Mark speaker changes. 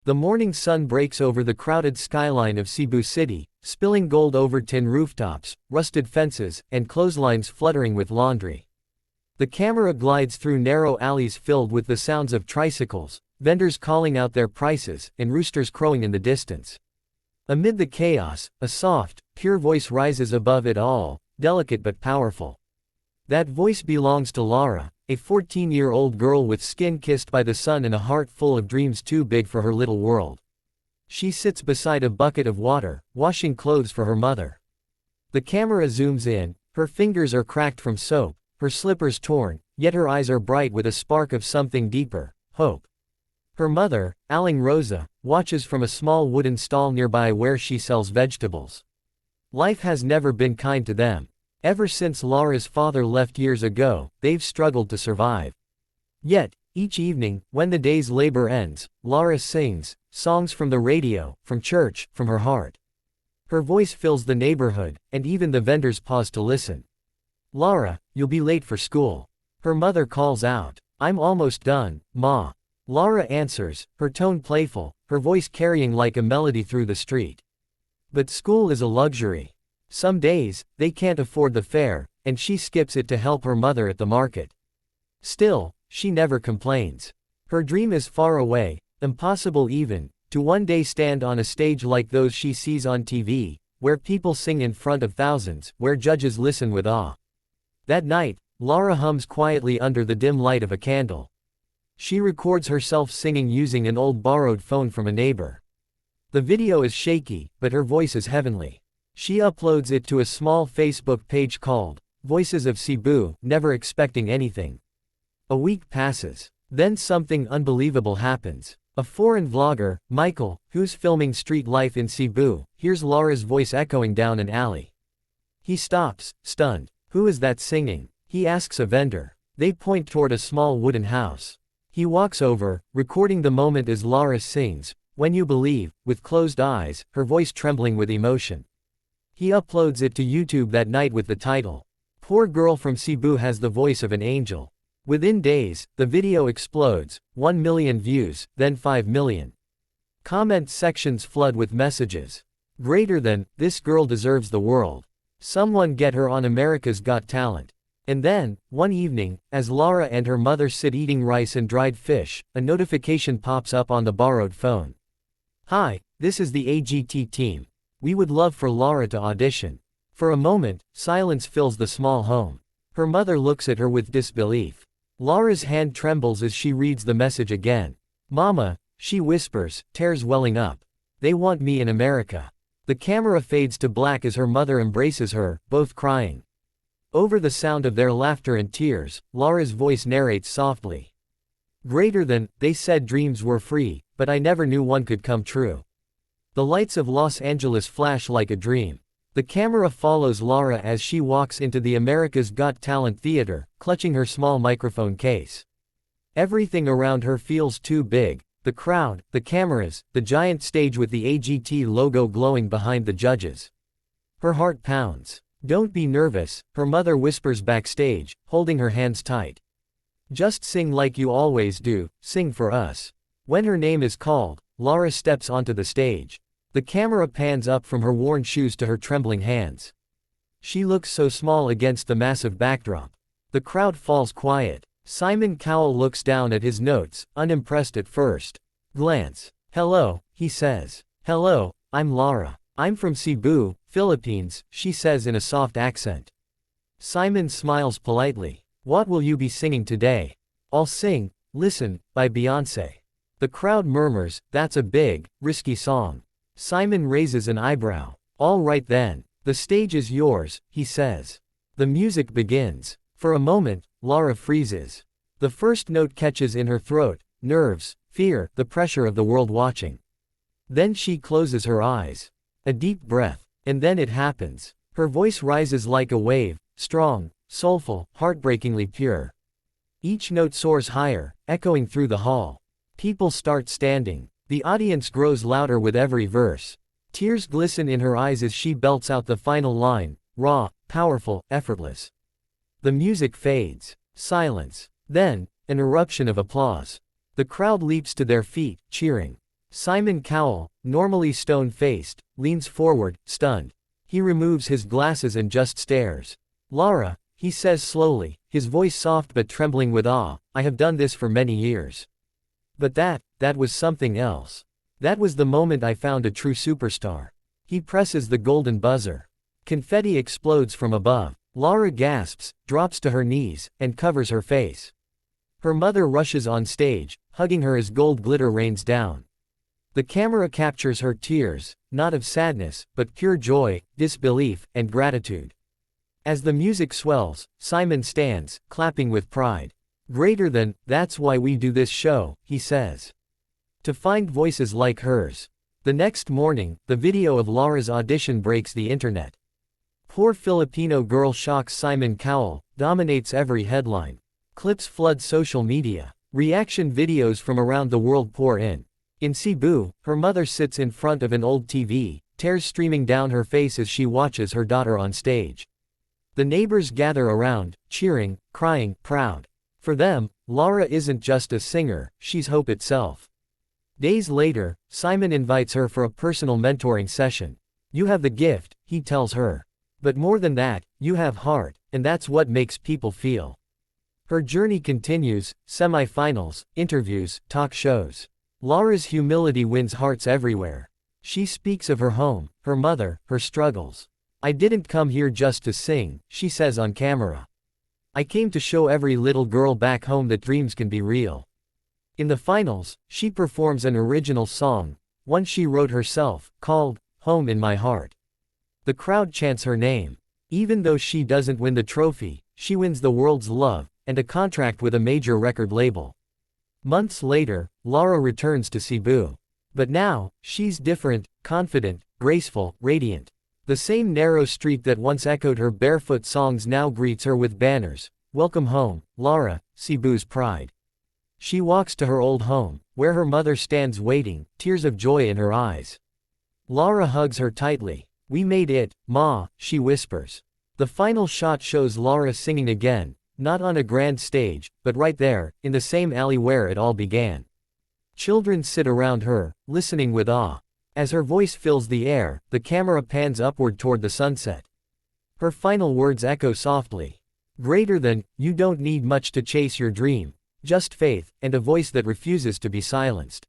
Speaker 1: The morning sun breaks over the crowded skyline of Cebu City, spilling gold over tin rooftops, rusted fences, and clotheslines fluttering with laundry. The camera glides through narrow alleys filled with the sounds of tricycles, vendors calling out their prices, and roosters crowing in the distance. Amid the chaos, a soft, pure voice rises above it all, delicate but powerful. That voice belongs to Lara, a 14-year-old girl with skin kissed by the sun and a heart full of dreams too big for her little world. She sits beside a bucket of water, washing clothes for her mother. The camera zooms in, her fingers are cracked from soap, her slippers torn, yet her eyes are bright with a spark of something deeper, hope. Her mother, Aling Rosa, watches from a small wooden stall nearby where she sells vegetables. Life has never been kind to them. Ever since Lara's father left years ago, they've struggled to survive. Yet, each evening, when the day's labor ends, Lara sings, songs from the radio, from church, from her heart. Her voice fills the neighborhood, and even the vendors pause to listen. "Lara, you'll be late for school." Her mother calls out. "I'm almost done, Ma." Lara answers, her tone playful, her voice carrying like a melody through the street. But school is a luxury. Some days, they can't afford the fare, and she skips it to help her mother at the market. Still, she never complains. Her dream is far away, impossible even, to one day stand on a stage like those she sees on TV, where people sing in front of thousands, where judges listen with awe. That night, Lara hums quietly under the dim light of a candle. She records herself singing using an old borrowed phone from a neighbor. The video is shaky, but her voice is heavenly. She uploads it to a small Facebook page called Voices of Cebu, never expecting anything. A week passes. Then something unbelievable happens. A foreign vlogger, Michael, who's filming street life in Cebu, hears Lara's voice echoing down an alley. He stops, stunned. "Who is that singing?" he asks a vendor. They point toward a small wooden house. He walks over, recording the moment as Lara sings, "When You Believe," with closed eyes, her voice trembling with emotion. He uploads it to YouTube that night with the title, "Poor Girl from Cebu Has the Voice of an Angel." Within days, the video explodes, 1 million views, then 5 million. Comment sections flood with messages. Greater than, "This girl deserves the world. Someone get her on America's Got Talent." And then, one evening, as Lara and her mother sit eating rice and dried fish, a notification pops up on the borrowed phone. "Hi, this is the AGT team. We would love for Lara to audition." For a moment, silence fills the small home. Her mother looks at her with disbelief. Lara's hand trembles as she reads the message again. "Mama," she whispers, tears welling up. "They want me in America." The camera fades to black as her mother embraces her, both crying. Over the sound of their laughter and tears, Lara's voice narrates softly. "Greater than, they said dreams were free, but I never knew one could come true." The lights of Los Angeles flash like a dream. The camera follows Lara as she walks into the America's Got Talent theater, clutching her small microphone case. Everything around her feels too big. The crowd, the cameras, the giant stage with the AGT logo glowing behind the judges. Her heart pounds. "Don't be nervous," her mother whispers backstage, holding her hands tight. "Just sing like you always do, sing for us." When her name is called, Lara steps onto the stage. The camera pans up from her worn shoes to her trembling hands. She looks so small against the massive backdrop. The crowd falls quiet. Simon Cowell looks down at his notes, unimpressed at first glance. "Hello," he says. "Hello, I'm Lara. I'm from Cebu, Philippines," she says in a soft accent. Simon smiles politely. "What will you be singing today?" "I'll sing Listen, by Beyoncé." The crowd murmurs, "That's a big, risky song." Simon raises an eyebrow. "All right then. The stage is yours," he says. The music begins. For a moment, Lara freezes. The first note catches in her throat, nerves, fear, the pressure of the world watching. Then she closes her eyes. A deep breath. And then it happens. Her voice rises like a wave, strong, soulful, heartbreakingly pure. Each note soars higher, echoing through the hall. People start standing. The audience grows louder with every verse. Tears glisten in her eyes as she belts out the final line, raw, powerful, effortless. The music fades. Silence. Then, an eruption of applause. The crowd leaps to their feet, cheering. Simon Cowell, normally stone-faced, leans forward, stunned. He removes his glasses and just stares. Lara, he says slowly, his voice soft but trembling with awe, I have done this for many years. But that was something else. That was the moment I found a true superstar. He presses the golden buzzer. Confetti explodes from above. Lara gasps, drops to her knees, and covers her face. Her mother rushes on stage, hugging her as gold glitter rains down. The camera captures her tears, not of sadness, but pure joy, disbelief, and gratitude. As the music swells, Simon stands, clapping with pride. Greater than, that's why we do this show, he says. To find voices like hers. The next morning, the video of Lara's audition breaks the internet. Poor Filipino girl shocks Simon Cowell, dominates every headline. Clips flood social media. Reaction videos from around the world pour in. In Cebu, her mother sits in front of an old TV, tears streaming down her face as she watches her daughter on stage. The neighbors gather around, cheering, crying, proud. For them, Lara isn't just a singer, she's hope itself. Days later, Simon invites her for a personal mentoring session. You have the gift, he tells her. But more than that, you have heart, and that's what makes people feel. Her journey continues, semi-finals, interviews, talk shows. Lara's humility wins hearts everywhere. She speaks of her home, her mother, her struggles. I didn't come here just to sing, she says on camera. I came to show every little girl back home that dreams can be real. In the finals, she performs an original song, one she wrote herself, called Home in My Heart. The crowd chants her name. Even though she doesn't win the trophy, she wins the world's love, and a contract with a major record label. Months later, Lara returns to Cebu. But now, she's different, confident, graceful, radiant. The same narrow street that once echoed her barefoot songs now greets her with banners. Welcome home, Lara, Cebu's pride. She walks to her old home, where her mother stands waiting, tears of joy in her eyes. Lara hugs her tightly. We made it, Ma, she whispers. The final shot shows Lara singing again, not on a grand stage, but right there, in the same alley where it all began. Children sit around her, listening with awe. As her voice fills the air, the camera pans upward toward the sunset. Her final words echo softly. Greater than, you don't need much to chase your dream. Just faith, and a voice that refuses to be silenced.